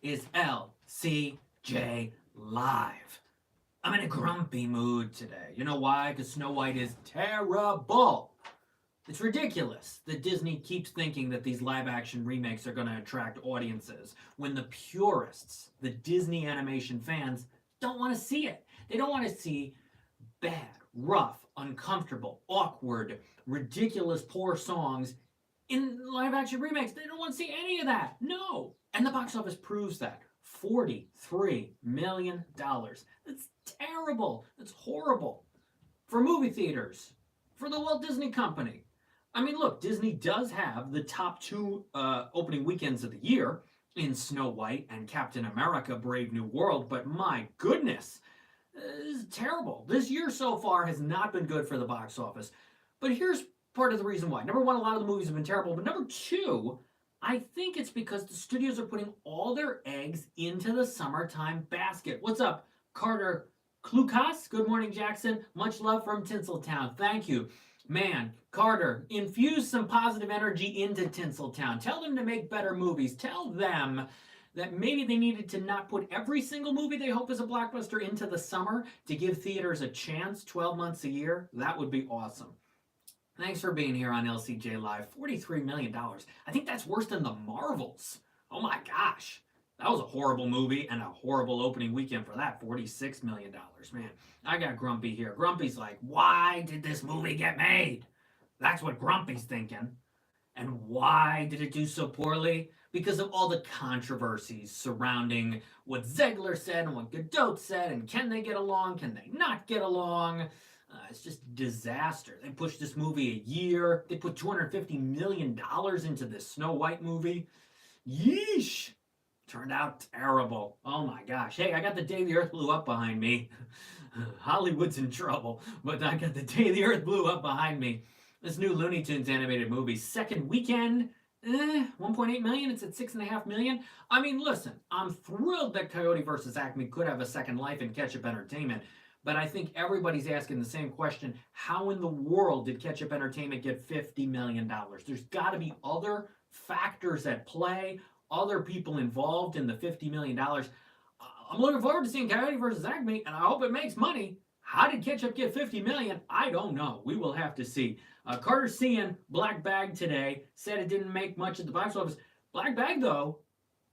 is LCJ Live. I'm in a grumpy mood today. You know why? Because Snow White is terrible. It's ridiculous that Disney keeps thinking that these live action remakes are going to attract audiences when the purists, the Disney animation fans, don't want to see it. They don't want to see bad, rough, uncomfortable, awkward, ridiculous, poor songs in live action remakes. They don't want to see any of that. No. And the box office proves that. $43 million. That's terrible. That's horrible. For movie theaters, for the Walt Disney Company. I mean, look, Disney does have the top two opening weekends of the year in Snow White and Captain America Brave New World, but my goodness, this is terrible. This year so far has not been good for the box office. But here's part of the reason why. Number one, a lot of the movies have been terrible. But number two, I think it's because the studios are putting all their eggs into the summertime basket. What's up, Carter Klukas? Good morning, Jackson. Much love from Tinseltown. Thank you. Man, Carter, infuse some positive energy into Tinseltown. Tell them to make better movies. Tell them that maybe they needed to not put every single movie they hope is a blockbuster into the summer to give theaters a chance 12 months a year. That would be awesome. Thanks for being here on LCJ Live. $43 million. I think that's worse than the Marvels. Oh my gosh. That was a horrible movie and a horrible opening weekend for that. $46 million. Man, I got Grumpy here. Grumpy's like, why did this movie get made? That's what Grumpy's thinking. And why did it do so poorly? Because of all the controversies surrounding what Zegler said and what Godot said, and can they get along, can they not get along? It's just a disaster. They pushed this movie a year. They put $250 million into this Snow White movie. Yeesh! Turned out terrible. Oh my gosh. Hey, I got The Day the Earth Blew Up behind me. Hollywood's in trouble, but I got The Day the Earth Blew Up behind me. This new Looney Tunes animated movie, second weekend, 1.8 million. It's at 6.5 million. I mean, listen, I'm thrilled that Coyote vs. Acme could have a second life in Ketchup Entertainment, but I think everybody's asking the same question. How in the world did Ketchup Entertainment get $50 million? There's got to be other factors at play, other people involved in the $50 million. I'm looking forward to seeing Coyote vs. Acme, and I hope it makes money. How did Ketchup get $50 million? I don't know. We will have to see. Carter seeing Black Bag today, said it didn't make much at the box office. Black Bag, though,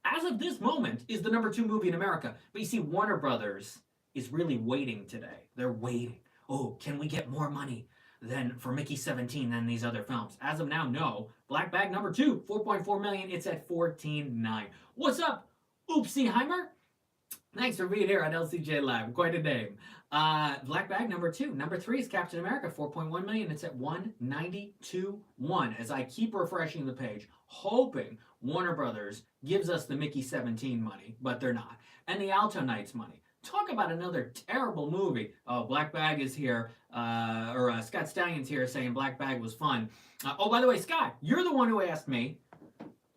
as of this moment, is the number 2 movie in America. But you see, Warner Brothers is really waiting today. They're waiting. Oh, can we get more money than for Mickey 17 than these other films? As of now, no. Black Bag number 2, 4.4 million. It's at 14.9. What's up, Oopsieheimer? Thanks for being here on LCJ Live. Quite a name. Black Bag number 2. Number 3 is Captain America, 4.1 million. It's at 192.1. As I keep refreshing the page, hoping Warner Brothers gives us the Mickey 17 money, but they're not. And the Alto Knights money. Talk about another terrible movie. Oh, Black Bag is here, Scott Stallion's here saying Black Bag was fun. Oh, by the way, Scott, you're the one who asked me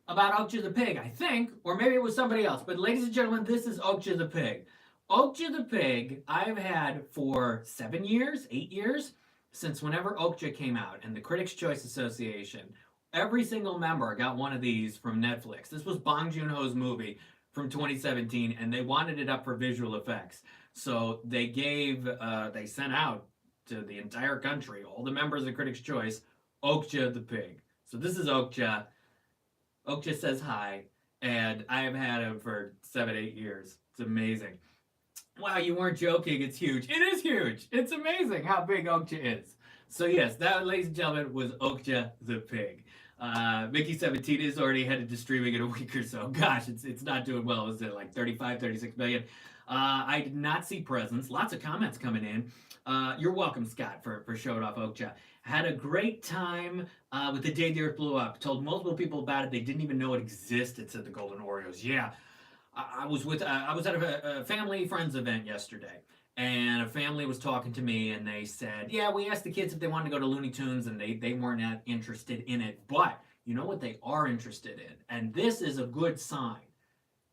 about Okja the Pig, I think, or maybe it was somebody else. But ladies and gentlemen, this is Okja the Pig. Okja the Pig, I've had for 7 years, 8 years, since whenever Okja came out, and the Critics' Choice Association, every single member got one of these from Netflix. This was Bong Joon-ho's movie from 2017, and they wanted it up for visual effects. So they sent out to the entire country, all the members of Critics' Choice, Okja the Pig. So this is Okja. Okja says hi, and I have had him for 7, 8 years. It's amazing. Wow, you weren't joking. It's huge. It is huge. It's amazing how big Okja is. So yes, that, ladies and gentlemen, was Okja the Pig. Mickey 17 is already headed to streaming in a week or so. Gosh, it's not doing well. Is it like 35, 36 million? I did not see presents. Lots of comments coming in. You're welcome, Scott, for showing off Okja. Had a great time with The Day the Earth Blew Up. Told multiple people about it. They didn't even know it existed, said the Golden Oreos. Yeah. I was at a family friends event yesterday, and a family was talking to me, and they said, yeah, we asked the kids if they wanted to go to Looney Tunes, and they weren't that interested in it. But you know what they are interested in? And this is a good sign.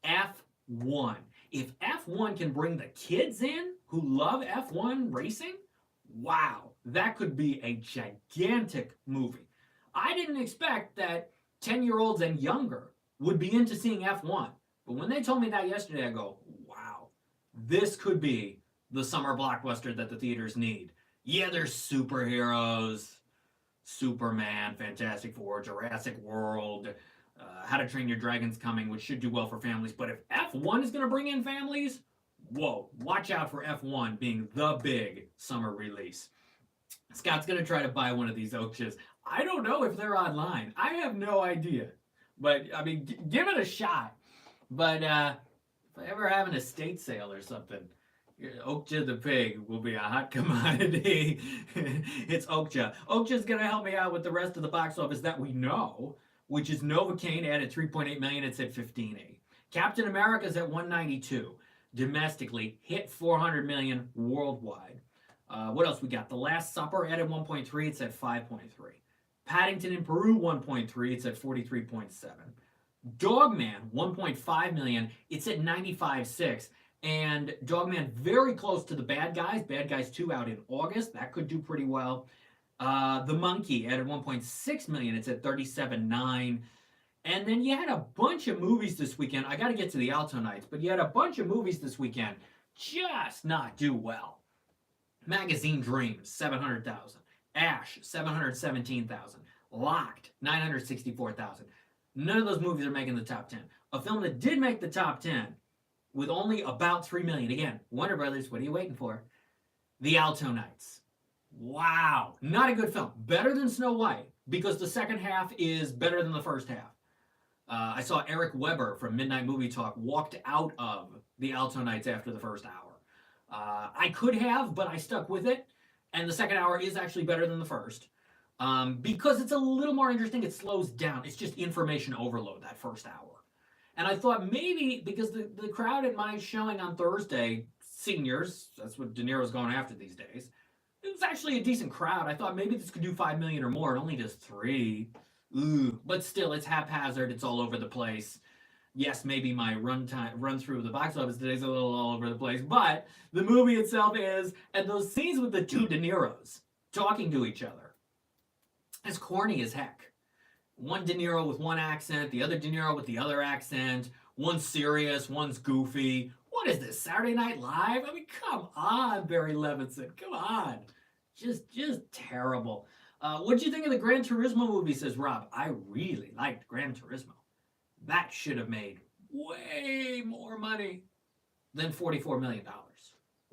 F1. If F1 can bring the kids in who love F1 racing, wow, that could be a gigantic movie. I didn't expect that 10-year-olds and younger would be into seeing F1. But when they told me that yesterday, I go, wow, this could be the summer blockbuster that the theaters need. Yeah, there's superheroes, Superman, Fantastic Four, Jurassic World, How to Train Your Dragon's coming, which should do well for families. But if F1 is going to bring in families, whoa, watch out for F1 being the big summer release. Scott's going to try to buy one of these Okjas. I don't know if they're online. I have no idea. But, I mean, give it a shot. But if I ever have an estate sale or something, Okja the pig will be a hot commodity. It's Okja. Okja's going to help me out with the rest of the box office that we know, which is Novocaine added 3.8 million. It's at 15.8. Captain America's at 192 domestically, hit 400 million worldwide. What else we got? The Last Supper added 1.3. It's at 5.3. Paddington in Peru 1.3. It's at 43.7. Dogman 1.5 million. It's at 95.6. And Dogman very close to the Bad Guys. Bad Guys 2 out in August. That could do pretty well. The Monkey added 1.6 million. It's at 37.9. And then you had a bunch of movies this weekend. I got to get to the Alto nights, but you had a bunch of movies this weekend just not do well. Magazine Dreams, 700,000. Ash, 717,000. Locked, 964,000. None of those movies are making the top 10. A film that did make the top 10 with only about 3 million. Again, Warner Brothers, what are you waiting for? The Alto Nights. Wow. Not a good film. Better than Snow White because the second half is better than the first half. I saw Eric Weber from Midnight Movie Talk walked out of the Alto Nights after the first hour. I could have, but I stuck with it. And the second hour is actually better than the first. Because it's a little more interesting. It slows down. It's just information overload, that first hour. And I thought maybe, because the crowd at my showing on Thursday, seniors, that's what De Niro's going after these days, it was actually a decent crowd. I thought maybe this could do 5 million or more. It only does 3. Ooh. But still, it's haphazard. It's all over the place. Yes, maybe my run through of the box office today is a little all over the place, but the movie itself is, and those scenes with the two De Niros talking to each other, it's corny as heck. One De Niro with one accent, the other De Niro with the other accent, one's serious, one's goofy. What is this, Saturday Night Live? I mean, come on, Barry Levinson, come on. Just terrible. What do you think of the Gran Turismo movie, says Rob? I really liked Gran Turismo. That should have made way more money than $44 million.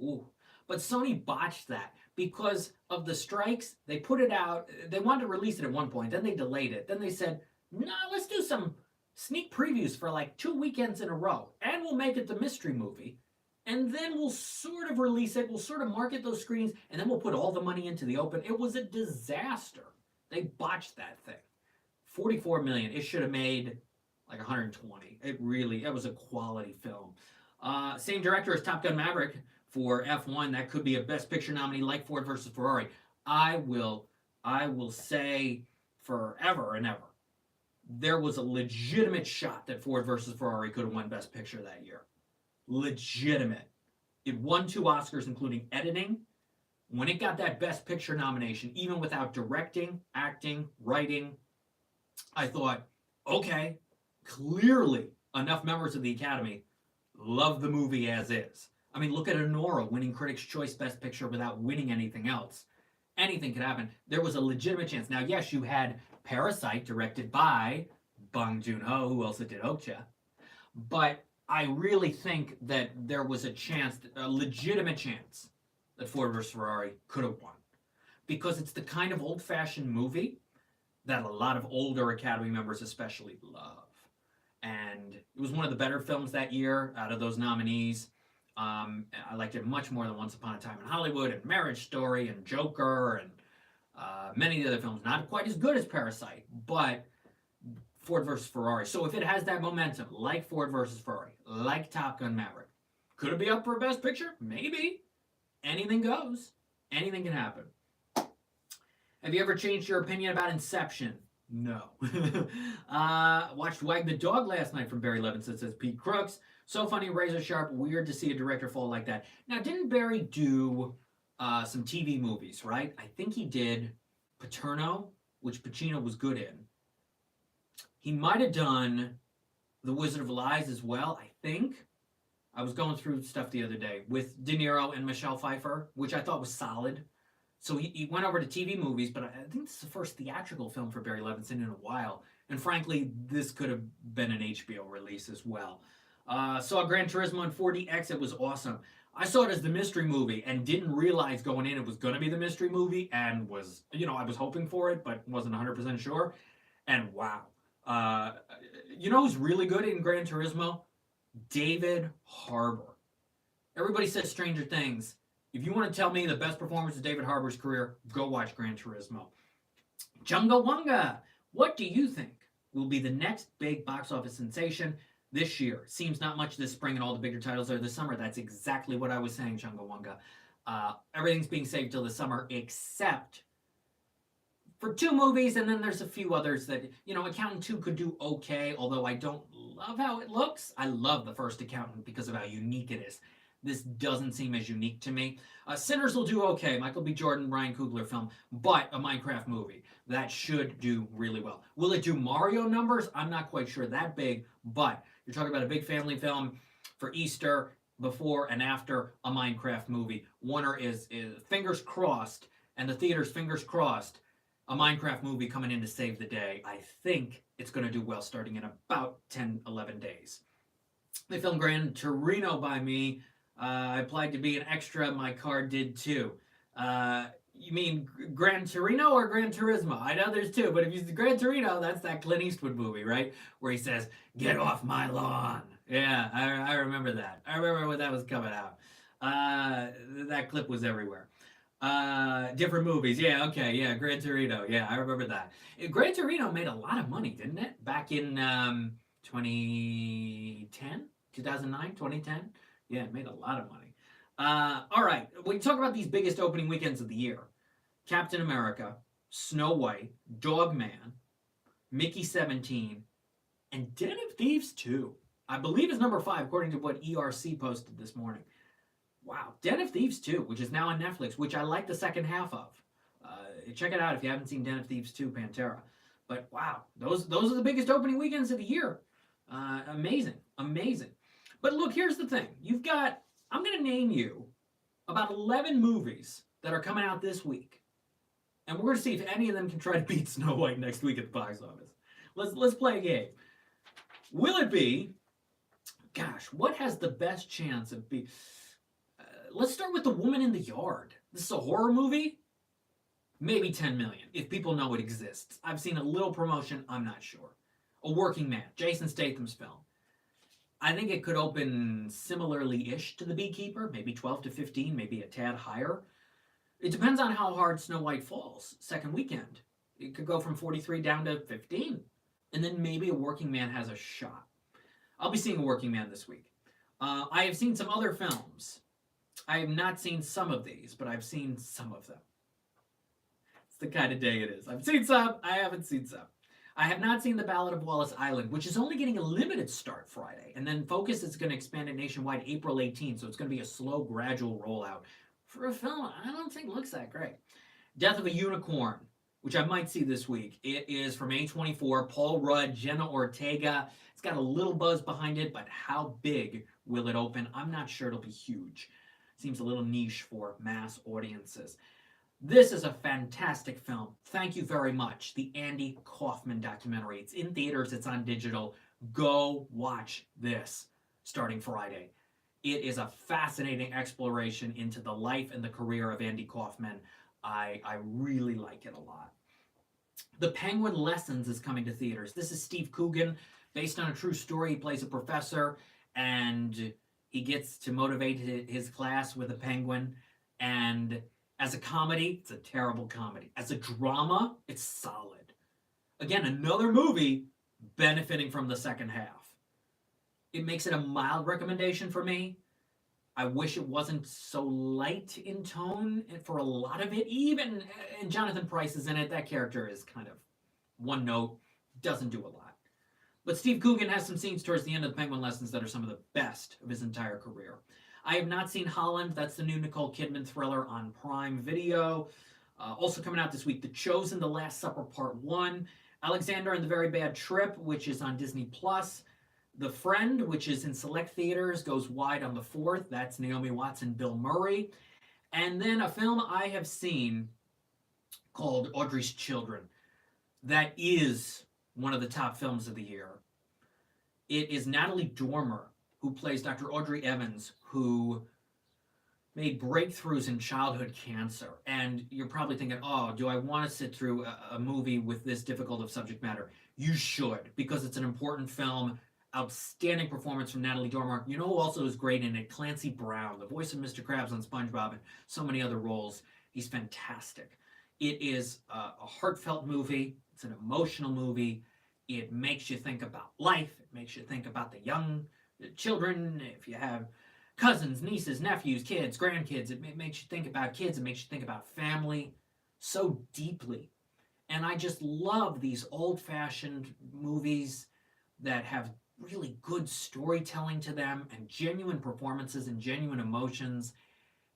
Ooh. But Sony botched that because of the strikes. They put it out. They wanted to release it at one point. Then they delayed it. Then they said, no, let's do some sneak previews for like 2 weekends in a row. And we'll make it the mystery movie. And then we'll sort of release it. We'll sort of market those screenings. And then we'll put all the money into the open. It was a disaster. They botched that thing. 44 million. It should have made like 120. It was a quality film. Same director as Top Gun Maverick for F1. That could be a Best Picture nominee like Ford versus Ferrari. I will say forever and ever, there was a legitimate shot that Ford versus Ferrari could have won Best Picture that year. Legitimate. It won 2 Oscars, including editing. When it got that Best Picture nomination, even without directing, acting, writing, I thought, okay, clearly enough members of the Academy love the movie as is. I mean, look at Honora winning Critics' Choice Best Picture without winning anything else. Anything could happen. There was a legitimate chance. Now, yes, you had Parasite, directed by Bong Joon-ho, who also did Okja. But I really think that there was a chance, a legitimate chance, that Ford vs. Ferrari could have won. Because it's the kind of old-fashioned movie that a lot of older Academy members especially love. And it was one of the better films that year out of those nominees. I liked it much more than Once Upon a Time in Hollywood and Marriage Story and Joker and many of the other films. Not quite as good as Parasite, but Ford versus Ferrari. So if it has that momentum, like Ford versus Ferrari, like Top Gun Maverick, could it be up for a Best Picture? Maybe. Anything goes. Anything can happen. Have you ever changed your opinion about Inception? No. Watched Wag the Dog last night from Barry Levinson, says Pete Crooks. So funny, razor sharp, weird to see a director fall like that. Now, didn't Barry do some TV movies, right? I think he did Paterno, which Pacino was good in. He might have done The Wizard of Lies as well, I think. I was going through stuff the other day with De Niro and Michelle Pfeiffer, which I thought was solid. So he went over to TV movies, but I think this is the first theatrical film for Barry Levinson in a while. And frankly, this could have been an HBO release as well. Saw Gran Turismo in 4DX. It was awesome. I saw it as the mystery movie and didn't realize going in it was going to be the mystery movie and was, I was hoping for it, but wasn't 100% sure. And wow. Uh, who's really good in Gran Turismo? David Harbour. Everybody says Stranger Things. If you want to tell me the best performance of David Harbour's career, go watch Gran Turismo. Chunga Wunga. What do you think will be the next big box office sensation this year? Seems not much this spring and all the bigger titles are this summer. That's exactly what I was saying, Chunga Wunga. Everything's being saved till the summer except for 2 movies, and then there's a few others that, Accountant 2 could do okay, although I don't love how it looks. I love the first Accountant because of how unique it is. This doesn't seem as unique to me. Sinners will do okay. Michael B. Jordan, Ryan Coogler film, but a Minecraft movie. That should do really well. Will it do Mario numbers? I'm not quite sure. That big, but you're talking about a big family film for Easter, before and after a Minecraft movie. Warner is fingers crossed, and the theater's fingers crossed, a Minecraft movie coming in to save the day. I think it's going to do well starting in about 10, 11 days. They filmed Gran Torino by me. I applied to be an extra. My card did too. You mean Gran Torino or Gran Turismo? I know there's 2, but if you say Gran Torino, that's that Clint Eastwood movie, right? Where he says, "Get off my lawn." Yeah, I remember that. I remember when that was coming out. That clip was everywhere. Different movies. Yeah, okay. Yeah, Gran Torino. Yeah, I remember that. Gran Torino made a lot of money, didn't it? Back in 2010, 2009, 2010. Yeah, it made a lot of money. All right. When you talk about these biggest opening weekends of the year, Captain America, Snow White, Dogman, Mickey 17, and Den of Thieves 2. I believe is number 5, according to what ERC posted this morning. Wow. Den of Thieves 2, which is now on Netflix, which I like the second half of. Check it out if you haven't seen Den of Thieves 2, Pantera. But wow, those are the biggest opening weekends of the year. Amazing. But look, here's the thing. I'm going to name you about 11 movies that are coming out this week. And we're going to see if any of them can try to beat Snow White next week at the box office. Let's play a game. Will it be, what has the best chance of being... let's start with The Woman in the Yard. This is a horror movie. Maybe 10 million, if people know it exists. I've seen a little promotion. I'm not sure. A Working Man, Jason Statham's film. I think it could open similarly-ish to The Beekeeper, maybe 12 to 15, maybe a tad higher. It depends on how hard Snow White falls second weekend. It could go from 43 down to 15. And then maybe A Working Man has a shot. I'll be seeing A Working Man this week. I have seen some other films. I have not seen some of these, but I've seen some of them. It's the kind of day it is. I've seen some, I haven't seen some. I have not seen The Ballad of Wallace Island, which is only getting a limited start Friday. And then Focus is going to expand it nationwide April 18th, so it's going to be a slow, gradual rollout. For a film, I don't think looks that great. Death of a Unicorn, which I might see this week. It is from A24, Paul Rudd, Jenna Ortega. It's got a little buzz behind it, but how big will it open? I'm not sure it'll be huge. Seems a little niche for mass audiences. This is a fantastic film. Thank you very much. The Andy Kaufman documentary. It's in theaters. It's on digital. Go watch this starting Friday. It is a fascinating exploration into the life and the career of Andy Kaufman. I really like it a lot. The Penguin Lessons is coming to theaters. This is Steve Coogan, based on a true story. He plays a professor, and he gets to motivate his class with a penguin. And as a comedy, it's a terrible comedy. As a drama, it's solid. Again, another movie benefiting from the second half. It makes it a mild recommendation for me. I wish it wasn't so light in tone for a lot of it. Even, and Jonathan Pryce is in it. That character is kind of one note, doesn't do a lot. But Steve Coogan has some scenes towards the end of the Penguin Lessons that are some of the best of his entire career. I have not seen Holland. That's the new Nicole Kidman thriller on Prime Video. Also coming out this week, The Chosen, The Last Supper Part 1. Alexander and the Very Bad Trip, which is on Disney+. The Friend, which is in select theaters, goes wide on the 4th. That's Naomi Watts and Bill Murray. And then a film I have seen called Audrey's Children. That is one of the top films of the year. It is Natalie Dormer, who plays Dr. Audrey Evans, who made breakthroughs in childhood cancer. And you're probably thinking, oh, do I want to sit through a movie with this difficult of subject matter? You should, because it's an important film. Outstanding performance from Natalie Dormer. You know who also is great in it? Clancy Brown, the voice of Mr. Krabs on SpongeBob and so many other roles. He's fantastic. It is a heartfelt movie. It's an emotional movie. It makes you think about life. It makes you think about the young children. If you have cousins, nieces, nephews, kids, grandkids, it makes you think about kids. It makes you think about family so deeply. And I just love these old-fashioned movies that have really good storytelling to them and genuine performances and genuine emotions.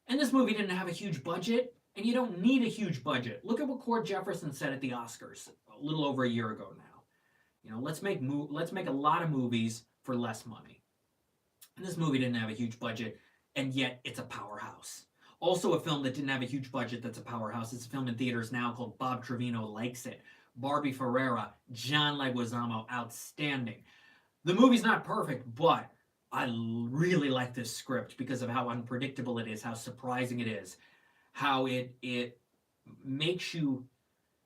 And this movie didn't have a huge budget, and you don't need a huge budget. Look at what Cord Jefferson said at the Oscars a little over a year ago now. You know, let's make a lot of movies for less money. And this movie didn't have a huge budget, and yet it's a powerhouse. Also a film that didn't have a huge budget that's a powerhouse. It's a film in theaters now called Bob Trevino Likes It. Barbie Ferreira, John Leguizamo, outstanding. The movie's not perfect, but I really like this script because of how unpredictable it is, how surprising it is, how it makes you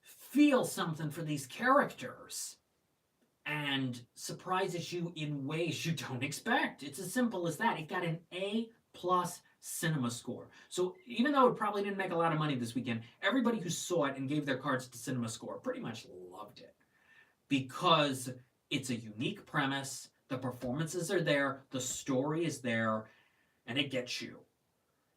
feel something for these characters and surprises you in ways you don't expect. It's as simple as that. It got an A+ cinema score. So even though it probably didn't make a lot of money this weekend, everybody who saw it and gave their cards to Cinema Score pretty much loved it because it's a unique premise, the performances are there, the story is there, and it gets you.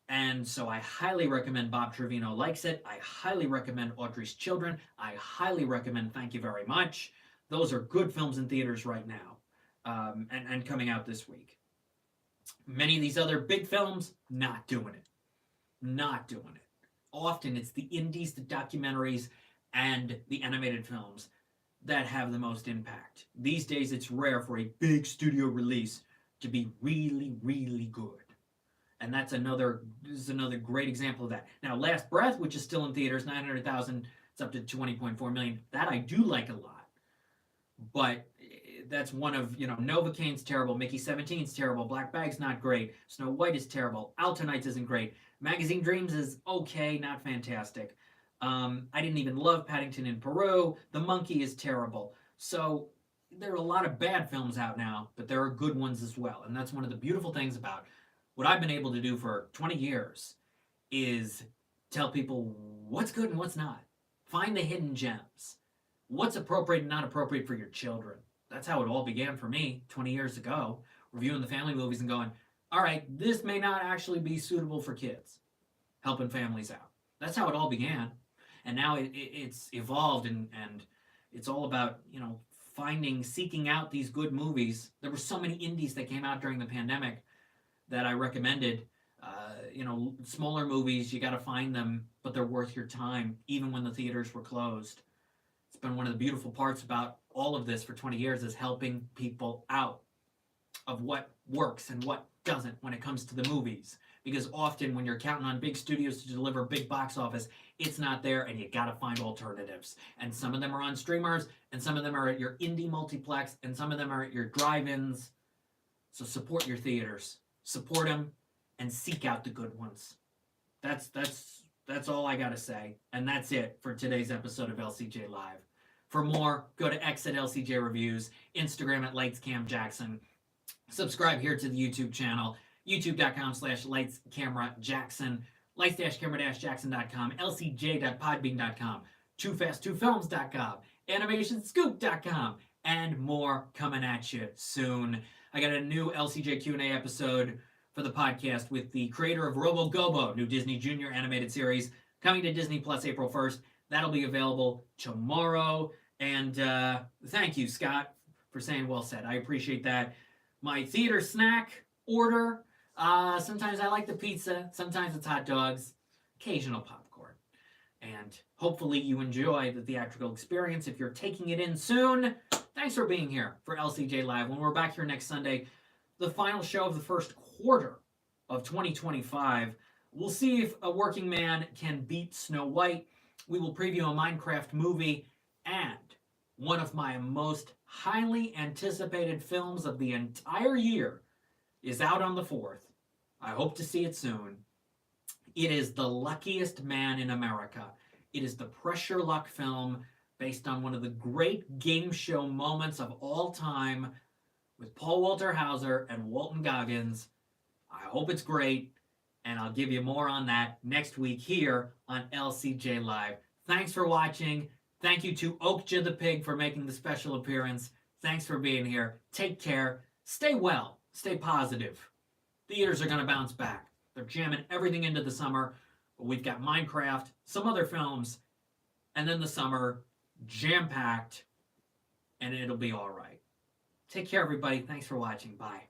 And so I highly recommend Bob Trevino Likes It. I highly recommend Audrey's Children. I highly recommend Thank You Very Much. Those are good films in theaters right now and coming out this week. Many of these other big films, not doing it. Not doing it. Often it's the indies, the documentaries, and the animated films that have the most impact. These days it's rare for a big studio release to be really, really good. And this is another great example of that. Now, Last Breath, which is still in theaters, 900,000, it's up to 20.4 million. That I do like a lot. But that's one of, Novocaine's terrible, Mickey 17's terrible, Black Bag's not great, Snow White is terrible, Alto Nights isn't great, Magazine Dreams is okay, not fantastic. I didn't even love Paddington in Peru, The Monkey is terrible. So there are a lot of bad films out now, but there are good ones as well. And that's one of the beautiful things about what I've been able to do for 20 years is tell people what's good and what's not. Find the hidden gems. What's appropriate and not appropriate for your children. That's how it all began for me 20 years ago, reviewing the family movies and going, all right, this may not actually be suitable for kids, helping families out. That's how it all began. And now it's evolved and it's all about, seeking out these good movies. There were so many indies that came out during the pandemic that I recommended. Smaller movies, you got to find them, but they're worth your time, even when the theaters were closed. It's been one of the beautiful parts about all of this for 20 years is helping people out of what works and what doesn't when it comes to the movies. Because often when you're counting on big studios to deliver big box office, it's not there and you gotta find alternatives. And some of them are on streamers, and some of them are at your indie multiplex, and some of them are at your drive-ins. So support your theaters. Support them and seek out the good ones. That's all I gotta say. And that's it for today's episode of LCJ Live. For more, go to X at LCJ Reviews, Instagram at LightsCamJackson. Subscribe here to the YouTube channel, youtube.com/lightscamerajackson, lights-camera-jackson.com, lcj.podbean.com, toofast2films.com, animationscoop.com, and more coming at you soon. I got a new LCJ Q&A episode for the podcast with the creator of Robo Gobo, new Disney Junior animated series, coming to Disney Plus April 1st. That'll be available tomorrow. And thank you, Scott, for saying well said. I appreciate that. My theater snack order, sometimes I like the pizza, sometimes it's hot dogs, occasional popcorn. And hopefully you enjoy the theatrical experience. If you're taking it in soon, thanks for being here for LCJ Live. When we're back here next Sunday, the final show of the first quarter of 2025, we'll see if a working man can beat Snow White. We will preview a Minecraft movie, and one of my most highly anticipated films of the entire year is out on the 4th. I hope to see it soon. It is The Luckiest Man in America. It is the pressure luck film based on one of the great game show moments of all time with Paul Walter Hauser and Walton Goggins. I hope it's great, and I'll give you more on that next week here on LCJ Live. Thanks for watching. Thank you to Okja the Pig for making the special appearance. Thanks for being here. Take care. Stay well. Stay positive. Theaters are going to bounce back. They're jamming everything into the summer. But we've got Minecraft, some other films, and then the summer jam-packed, and it'll be all right. Take care, everybody. Thanks for watching. Bye.